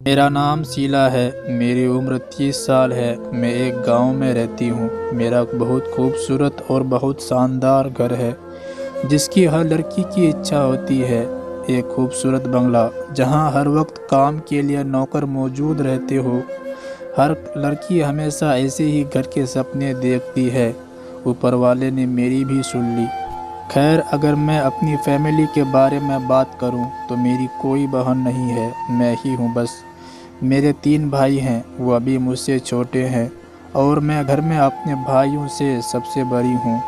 मेरा नाम शीला है। मेरी उम्र 30 साल है। मैं एक गांव में रहती हूँ। मेरा बहुत खूबसूरत और बहुत शानदार घर है जिसकी हर लड़की की इच्छा होती है। एक खूबसूरत बंगला जहाँ हर वक्त काम के लिए नौकर मौजूद रहते हो। हर लड़की हमेशा ऐसे ही घर के सपने देखती है। ऊपर वाले ने मेरी भी सुन ली। खैर, अगर मैं अपनी फैमिली के बारे में बात करूं तो मेरी कोई बहन नहीं है, मैं ही हूं बस। मेरे 3 भाई हैं, वो अभी मुझसे छोटे हैं और मैं घर में अपने भाइयों से सबसे बड़ी हूँ।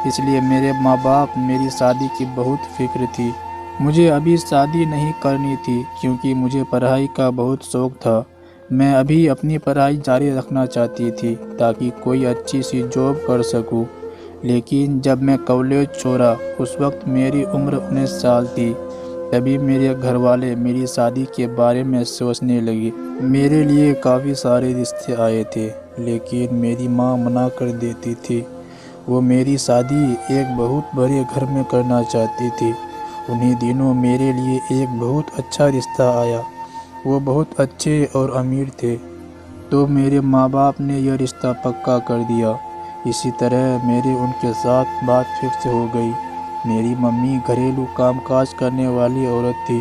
इसलिए मेरे माँ बाप मेरी शादी की बहुत फिक्र थी। मुझे अभी शादी नहीं करनी थी क्योंकि मुझे पढ़ाई का बहुत शौक़ था। मैं अभी अपनी पढ़ाई जारी रखना चाहती थी ताकि कोई अच्छी सी जॉब कर सकूं। लेकिन जब मैं कॉलेज छोड़ा उस वक्त मेरी उम्र 19 साल थी। तभी मेरे घर वाले मेरी शादी के बारे में सोचने लगे। मेरे लिए काफ़ी सारे रिश्ते आए थे लेकिन मेरी माँ मना कर देती थी। वो मेरी शादी एक बहुत बड़े घर में करना चाहती थी। उन्हीं दिनों मेरे लिए एक बहुत अच्छा रिश्ता आया। वो बहुत अच्छे और अमीर थे, तो मेरे माँ बाप ने यह रिश्ता पक्का कर दिया। इसी तरह मेरी उनके साथ बात फिक्स हो गई। मेरी मम्मी घरेलू कामकाज करने वाली औरत थी।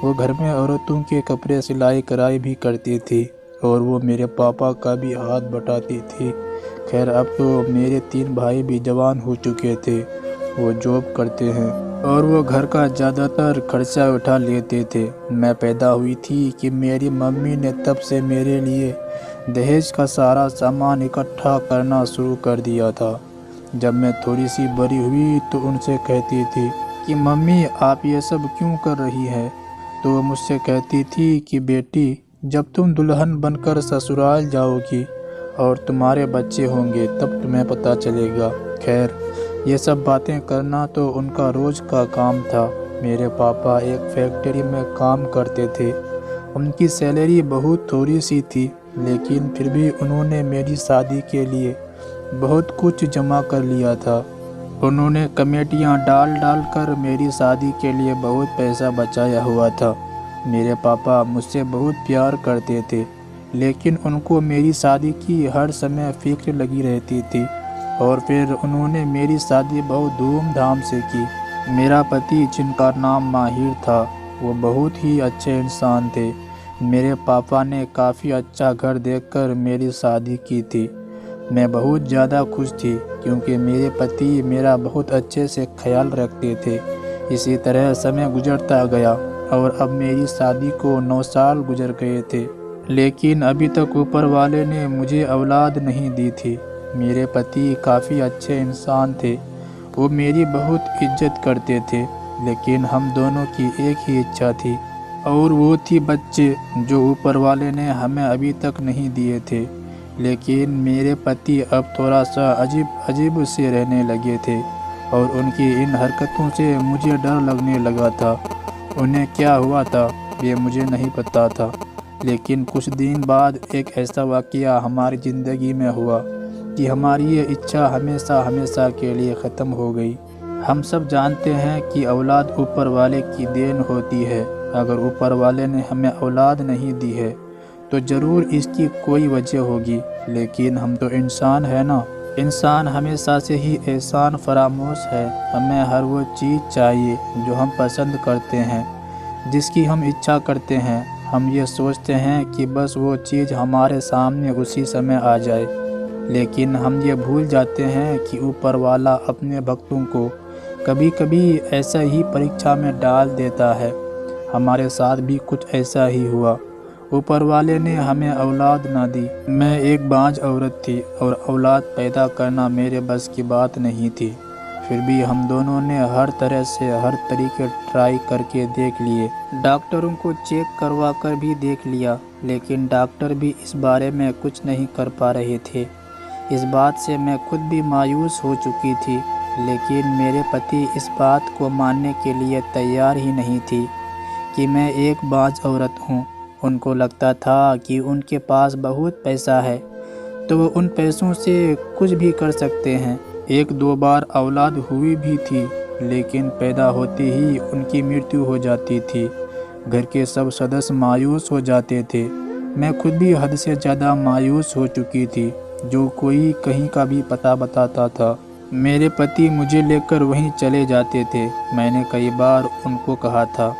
वो घर में औरतों के कपड़े सिलाई कढ़ाई भी करती थी और वो मेरे पापा का भी हाथ बटाती थी। खैर, अब तो मेरे 3 भाई भी जवान हो चुके थे। वो जॉब करते हैं और वो घर का ज़्यादातर खर्चा उठा लेते थे। मैं पैदा हुई थी कि मेरी मम्मी ने तब से मेरे लिए दहेज का सारा सामान इकट्ठा करना शुरू कर दिया था। जब मैं थोड़ी सी बड़ी हुई तो उनसे कहती थी कि मम्मी आप ये सब क्यों कर रही है। तो वो मुझसे कहती थी कि बेटी, जब तुम दुल्हन बनकर ससुराल जाओगी और तुम्हारे बच्चे होंगे तब तुम्हें पता चलेगा। खैर, ये सब बातें करना तो उनका रोज़ का काम था। मेरे पापा एक फैक्ट्री में काम करते थे। उनकी सैलरी बहुत थोड़ी सी थी लेकिन फिर भी उन्होंने मेरी शादी के लिए बहुत कुछ जमा कर लिया था। उन्होंने कमेटियां डाल डाल कर मेरी शादी के लिए बहुत पैसा बचाया हुआ था। मेरे पापा मुझसे बहुत प्यार करते थे लेकिन उनको मेरी शादी की हर समय फिक्र लगी रहती थी। और फिर उन्होंने मेरी शादी बहुत धूमधाम से की। मेरा पति, जिनका नाम माहिर था, वो बहुत ही अच्छे इंसान थे। मेरे पापा ने काफ़ी अच्छा घर देखकर मेरी शादी की थी। मैं बहुत ज़्यादा खुश थी क्योंकि मेरे पति मेरा बहुत अच्छे से ख्याल रखते थे। इसी तरह समय गुजरता गया और अब मेरी शादी को 9 साल गुजर गए थे लेकिन अभी तक ऊपर वाले ने मुझे औलाद नहीं दी थी। मेरे पति काफ़ी अच्छे इंसान थे। वो मेरी बहुत इज्जत करते थे लेकिन हम दोनों की एक ही इच्छा थी और वो थी बच्चे, जो ऊपर वाले ने हमें अभी तक नहीं दिए थे। लेकिन मेरे पति अब थोड़ा सा अजीब अजीब से रहने लगे थे और उनकी इन हरकतों से मुझे डर लगने लगा था। उन्हें क्या हुआ था ये मुझे नहीं पता था लेकिन कुछ दिन बाद एक ऐसा वाक़या हमारी ज़िंदगी में हुआ कि हमारी ये इच्छा हमेशा हमेशा के लिए ख़त्म हो गई। हम सब जानते हैं कि औलाद ऊपर वाले की देन होती है। अगर ऊपर वाले ने हमें औलाद नहीं दी है तो ज़रूर इसकी कोई वजह होगी। लेकिन हम तो इंसान है ना। इंसान हमेशा से ही एहसान फरामोश है। हमें हर वो चीज़ चाहिए जो हम पसंद करते हैं, जिसकी हम इच्छा करते हैं। हम ये सोचते हैं कि बस वो चीज़ हमारे सामने उसी समय आ जाए। लेकिन हम ये भूल जाते हैं कि ऊपर वाला अपने भक्तों को कभी कभी ऐसा ही परीक्षा में डाल देता है। हमारे साथ भी कुछ ऐसा ही हुआ। ऊपर वाले ने हमें औलाद ना दी। मैं एक बांझ औरत थी और औलाद पैदा करना मेरे बस की बात नहीं थी। फिर भी हम दोनों ने हर तरह से हर तरीके ट्राई करके देख लिए। डॉक्टरों को चेक करवा कर भी देख लिया लेकिन डॉक्टर भी इस बारे में कुछ नहीं कर पा रहे थे। इस बात से मैं खुद भी मायूस हो चुकी थी लेकिन मेरे पति इस बात को मानने के लिए तैयार ही नहीं थी कि मैं एक बांझ औरत हूँ। उनको लगता था कि उनके पास बहुत पैसा है तो वो उन पैसों से कुछ भी कर सकते हैं। 1-2 बार औलाद हुई भी थी लेकिन पैदा होते ही उनकी मृत्यु हो जाती थी। घर के सब सदस्य मायूस हो जाते थे। मैं खुद भी हद से ज़्यादा मायूस हो चुकी थी। जो कोई कहीं का भी पता बताता था, मेरे पति मुझे लेकर वहीं चले जाते थे। मैंने कई बार उनको कहा था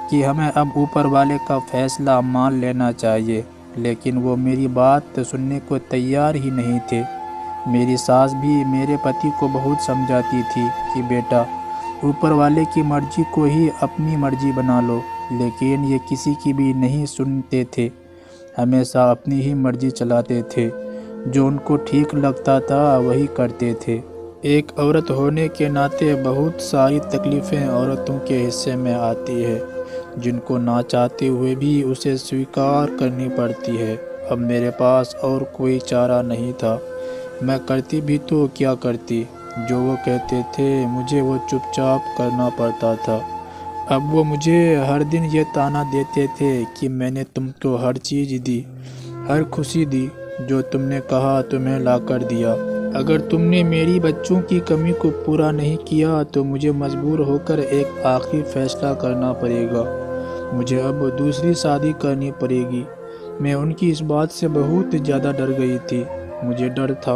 कि हमें अब ऊपर वाले का फैसला मान लेना चाहिए, लेकिन वो मेरी बात सुनने को तैयार ही नहीं थे। मेरी सास भी मेरे पति को बहुत समझाती थी कि बेटा, ऊपर वाले की मर्जी को ही अपनी मर्जी बना लो, लेकिन ये किसी की भी नहीं सुनते थे। हमेशा अपनी ही मर्जी चलाते थे। जो उनको ठीक लगता था वही करते थे। एक औरत होने के नाते बहुत सारी तकलीफ़ें औरतों के हिस्से में आती है, जिनको ना चाहते हुए भी उसे स्वीकार करनी पड़ती है। अब मेरे पास और कोई चारा नहीं था। मैं करती भी तो क्या करती। जो वो कहते थे मुझे वो चुपचाप करना पड़ता था। अब वो मुझे हर दिन ये ताना देते थे कि मैंने तुमको हर चीज़ दी, हर खुशी दी, जो तुमने कहा तुम्हें ला कर दिया। अगर तुमने मेरी बच्चों की कमी को पूरा नहीं किया तो मुझे मजबूर होकर एक आखिरी फैसला करना पड़ेगा। मुझे अब दूसरी शादी करनी पड़ेगी। मैं उनकी इस बात से बहुत ज़्यादा डर गई थी। मुझे डर था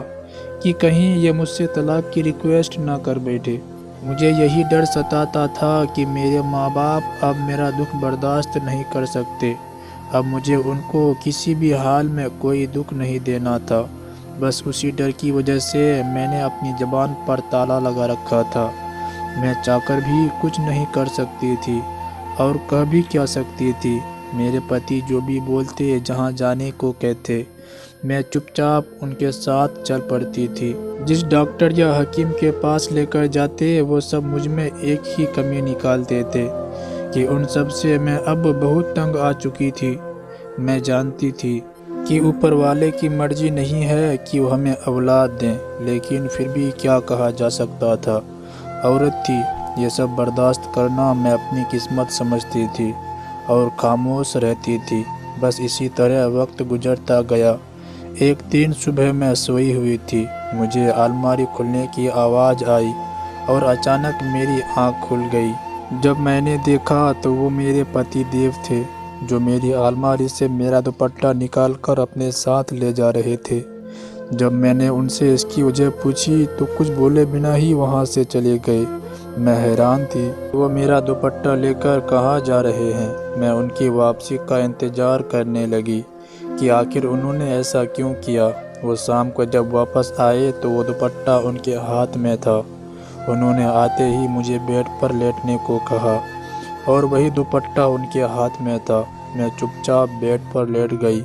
कि कहीं ये मुझसे तलाक की रिक्वेस्ट ना कर बैठे। मुझे यही डर सताता था कि मेरे माँ बाप अब मेरा दुख बर्दाश्त नहीं कर सकते। अब मुझे उनको किसी भी हाल में कोई दुख नहीं देना था। बस उसी डर की वजह से मैंने अपनी ज़बान पर ताला लगा रखा था। मैं चाहकर भी कुछ नहीं कर सकती थी और कह भी क्या सकती थी। मेरे पति जो भी बोलते, जहाँ जाने को कहते, मैं चुपचाप उनके साथ चल पड़ती थी। जिस डॉक्टर या हकीम के पास लेकर जाते वो सब मुझ में एक ही कमी निकालते थे कि उन सब से मैं अब बहुत तंग आ चुकी थी। मैं जानती थी कि ऊपर वाले की मर्जी नहीं है कि वो हमें औलाद दें, लेकिन फिर भी क्या कहा जा सकता था। औरत थी, ये सब बर्दाश्त करना मैं अपनी किस्मत समझती थी और खामोश रहती थी। बस इसी तरह वक्त गुजरता गया। एक दिन सुबह मैं सोई हुई थी। मुझे अलमारी खुलने की आवाज़ आई और अचानक मेरी आँख खुल गई। जब मैंने देखा तो वो मेरे पति देव थे, जो मेरी अलमारी से मेरा दुपट्टा निकाल कर अपने साथ ले जा रहे थे। जब मैंने उनसे इसकी वजह पूछी तो कुछ बोले बिना ही वहाँ से चले गए। मैं हैरान थी, वो मेरा दुपट्टा लेकर कहाँ जा रहे हैं। मैं उनकी वापसी का इंतज़ार करने लगी कि आखिर उन्होंने ऐसा क्यों किया। वो शाम को जब वापस आए तो वो दुपट्टा उनके हाथ में था। उन्होंने आते ही मुझे बेड पर लेटने को कहा और वही दुपट्टा उनके हाथ में था। मैं चुपचाप बेड पर लेट गई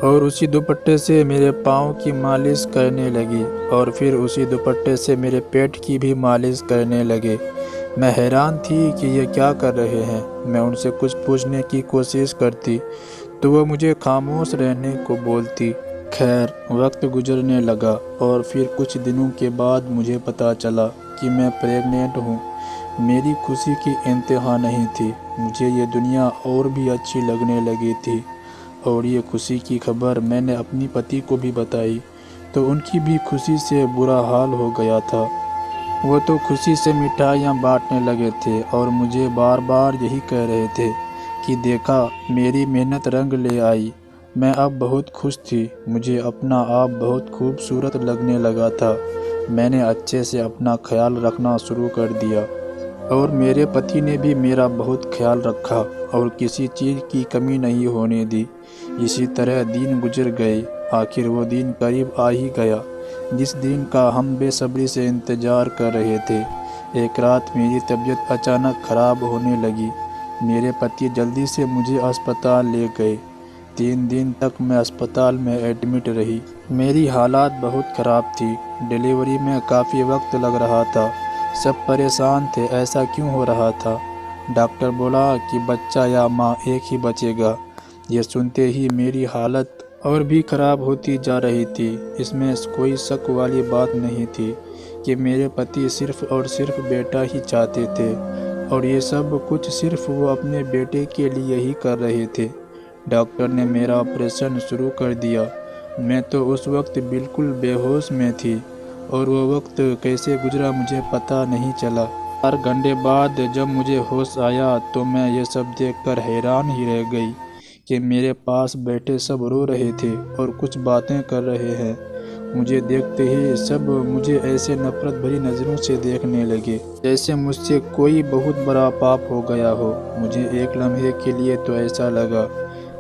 और उसी दुपट्टे से मेरे पाँव की मालिश करने लगी और फिर उसी दुपट्टे से मेरे पेट की भी मालिश करने लगे। मैं हैरान थी कि ये क्या कर रहे हैं। मैं उनसे कुछ पूछने की कोशिश करती तो वो मुझे खामोश रहने को बोलती। खैर, वक्त गुजरने लगा और फिर कुछ दिनों के बाद मुझे पता चला कि मैं प्रेग्नेंट हूँ। मेरी खुशी की इंतहा नहीं थी। मुझे ये दुनिया और भी अच्छी लगने लगी थी और ये खुशी की खबर मैंने अपनी पति को भी बताई तो उनकी भी खुशी से बुरा हाल हो गया था। वो तो खुशी से मिठाइयाँ बांटने लगे थे और मुझे बार बार यही कह रहे थे कि देखा, मेरी मेहनत रंग ले आई। मैं अब बहुत खुश थी। मुझे अपना आप बहुत खूबसूरत लगने लगा था। मैंने अच्छे से अपना ख्याल रखना शुरू कर दिया और मेरे पति ने भी मेरा बहुत ख्याल रखा और किसी चीज़ की कमी नहीं होने दी। इसी तरह दिन गुजर गए। आखिर वो दिन करीब आ ही गया जिस दिन का हम बेसब्री से इंतज़ार कर रहे थे। एक रात मेरी तबीयत अचानक ख़राब होने लगी। मेरे पति जल्दी से मुझे अस्पताल ले गए। 3 दिन तक मैं अस्पताल में एडमिट रही। मेरी हालात बहुत ख़राब थी। डिलीवरी में काफ़ी वक्त लग रहा था। सब परेशान थे, ऐसा क्यों हो रहा था। डॉक्टर बोला कि बच्चा या माँ एक ही बचेगा। ये सुनते ही मेरी हालत और भी ख़राब होती जा रही थी। इसमें कोई शक वाली बात नहीं थी कि मेरे पति सिर्फ़ और सिर्फ बेटा ही चाहते थे और ये सब कुछ सिर्फ वो अपने बेटे के लिए ही कर रहे थे। डॉक्टर ने मेरा ऑपरेशन शुरू कर दिया। मैं तो उस वक्त बिल्कुल बेहोश में थी और वो वक्त कैसे गुजरा मुझे पता नहीं चला। 4 घंटे बाद जब मुझे होश आया तो मैं ये सब देखकर हैरान ही रह गई कि मेरे पास बैठे सब रो रहे थे और कुछ बातें कर रहे हैं। मुझे देखते ही सब मुझे ऐसे नफरत भरी नज़रों से देखने लगे जैसे मुझसे कोई बहुत बड़ा पाप हो गया हो। मुझे एक लम्हे के लिए तो ऐसा लगा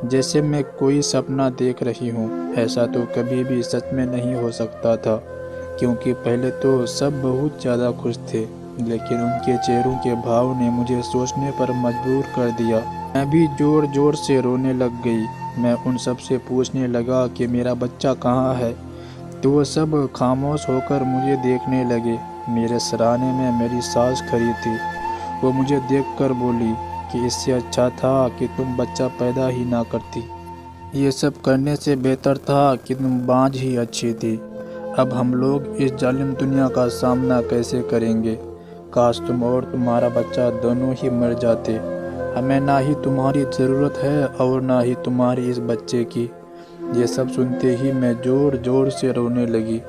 जैसे मैं कोई सपना देख रही हूँ। ऐसा तो कभी भी सच में नहीं हो सकता था, क्योंकि पहले तो सब बहुत ज़्यादा खुश थे, लेकिन उनके चेहरों के भाव ने मुझे सोचने पर मजबूर कर दिया। मैं भी ज़ोर ज़ोर से रोने लग गई। मैं उन सब से पूछने लगा कि मेरा बच्चा कहाँ है, तो वो सब खामोश होकर मुझे देखने लगे। मेरे सराहने में मेरी सास खड़ी थी। वो मुझे देखकर बोली कि इससे अच्छा था कि तुम बच्चा पैदा ही ना करती। ये सब करने से बेहतर था कि तुम बाँझ ही अच्छी थी। अब हम लोग इस जालिम दुनिया का सामना कैसे करेंगे? काश तुम और तुम्हारा बच्चा दोनों ही मर जाते। हमें ना ही तुम्हारी ज़रूरत है और ना ही तुम्हारी इस बच्चे की। ये सब सुनते ही मैं ज़ोर ज़ोर से रोने लगी।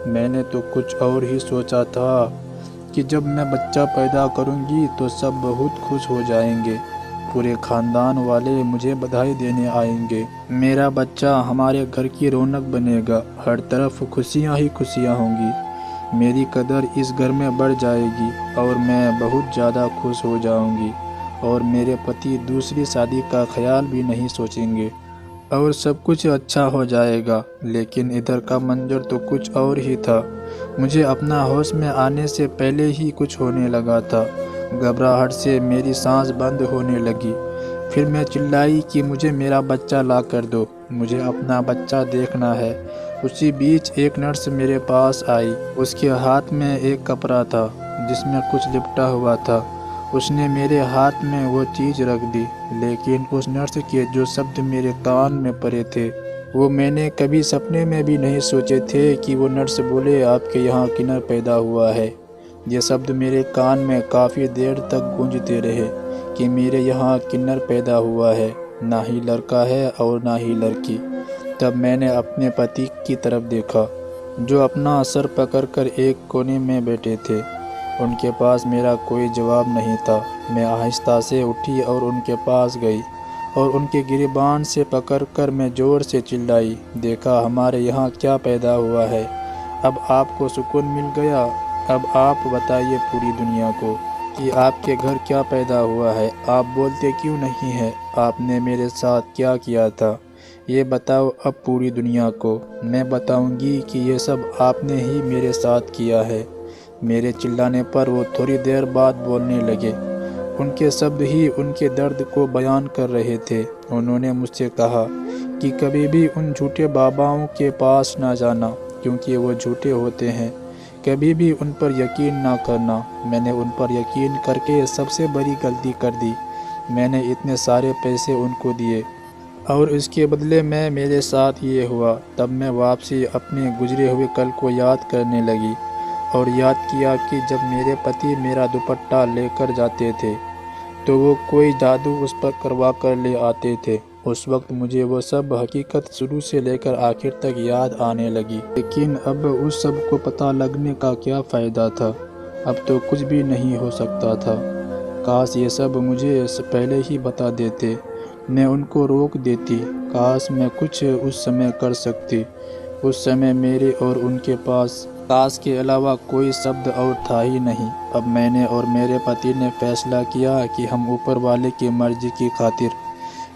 मैंने तो कुछ और ही सोचा था कि जब मैं बच्चा पैदा करूंगी तो सब बहुत खुश हो जाएंगे। पूरे ख़ानदान वाले मुझे बधाई देने आएंगे। मेरा बच्चा हमारे घर की रौनक बनेगा। हर तरफ खुशियां ही खुशियां होंगी। मेरी कदर इस घर में बढ़ जाएगी और मैं बहुत ज़्यादा खुश हो जाऊंगी और मेरे पति दूसरी शादी का ख्याल भी नहीं सोचेंगे और सब कुछ अच्छा हो जाएगा। लेकिन इधर का मंजर तो कुछ और ही था। मुझे अपना होश में आने से पहले ही कुछ होने लगा था। घबराहट से मेरी सांस बंद होने लगी। फिर मैं चिल्लाई कि मुझे मेरा बच्चा ला कर दो, मुझे अपना बच्चा देखना है। उसी बीच एक नर्स मेरे पास आई। उसके हाथ में एक कपड़ा था जिसमें कुछ लिपटा हुआ था। उसने मेरे हाथ में वो चीज़ रख दी, लेकिन उस नर्स के जो शब्द मेरे कान में पड़े थे वो मैंने कभी सपने में भी नहीं सोचे थे कि वो नर्स बोले आपके यहाँ किन्नर पैदा हुआ है। ये शब्द मेरे कान में काफ़ी देर तक गूंजते रहे कि मेरे यहाँ किन्नर पैदा हुआ है, ना ही लड़का है और ना ही लड़की। तब मैंने अपने पति की तरफ देखा जो अपना सर पकड़कर एक कोने में बैठे थे। उनके पास मेरा कोई जवाब नहीं था। मैं आहिस्ता से उठी और उनके पास गई और उनके गिरेबान से पकड़कर मैं ज़ोर से चिल्लाई, देखा हमारे यहाँ क्या पैदा हुआ है? अब आपको सुकून मिल गया? अब आप बताइए पूरी दुनिया को कि आपके घर क्या पैदा हुआ है। आप बोलते क्यों नहीं हैं? आपने मेरे साथ क्या किया था ये बताओ अब पूरी दुनिया को। मैं बताऊंगी कि ये सब आपने ही मेरे साथ किया है। मेरे चिल्लाने पर वो थोड़ी देर बाद बोलने लगे। उनके शब्द ही उनके दर्द को बयान कर रहे थे। उन्होंने मुझसे कहा कि कभी भी उन झूठे बाबाओं के पास ना जाना, क्योंकि वो झूठे होते हैं। कभी भी उन पर यकीन ना करना। मैंने उन पर यकीन करके सबसे बड़ी गलती कर दी। मैंने इतने सारे पैसे उनको दिए और इसके बदले में मेरे साथ ये हुआ। तब मैं वापसी अपने गुजरे हुए कल को याद करने लगी और याद किया कि जब मेरे पति मेरा दुपट्टा लेकर जाते थे तो वो कोई जादू उस पर करवा कर ले आते थे। उस वक्त मुझे वो सब हकीकत शुरू से लेकर आखिर तक याद आने लगी। लेकिन अब उस सब को पता लगने का क्या फ़ायदा था? अब तो कुछ भी नहीं हो सकता था। काश ये सब मुझे पहले ही बता देते, मैं उनको रोक देती। काश मैं कुछ उस समय कर सकती। उस समय मेरे और उनके पास काश के अलावा कोई शब्द और था ही नहीं। अब मैंने और मेरे पति ने फैसला किया कि हम ऊपर वाले की मर्जी की खातिर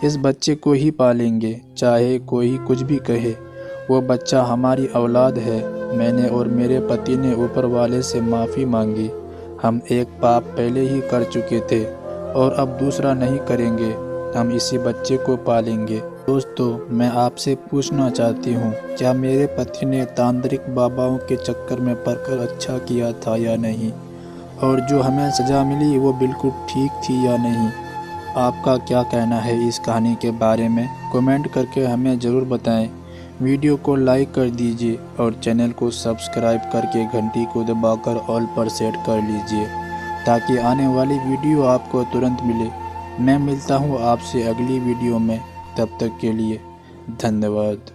इस बच्चे को ही पालेंगे, चाहे कोई कुछ भी कहे। वो बच्चा हमारी औलाद है। मैंने और मेरे पति ने ऊपर वाले से माफ़ी मांगी। हम एक पाप पहले ही कर चुके थे और अब दूसरा नहीं करेंगे। हम इसी बच्चे को पालेंगे। दोस्तों, मैं आपसे पूछना चाहती हूँ, क्या मेरे पति ने तांत्रिक बाबाओं के चक्कर में पड़कर अच्छा किया था या नहीं? और जो हमें सज़ा मिली वो बिल्कुल ठीक थी या नहीं? आपका क्या कहना है इस कहानी के बारे में? कमेंट करके हमें ज़रूर बताएं। वीडियो को लाइक कर दीजिए और चैनल को सब्सक्राइब करके घंटी को दबाकर ऑल पर सेट कर लीजिए ताकि आने वाली वीडियो आपको तुरंत मिले। मैं मिलता हूँ आपसे अगली वीडियो में। तब तक के लिए धन्यवाद।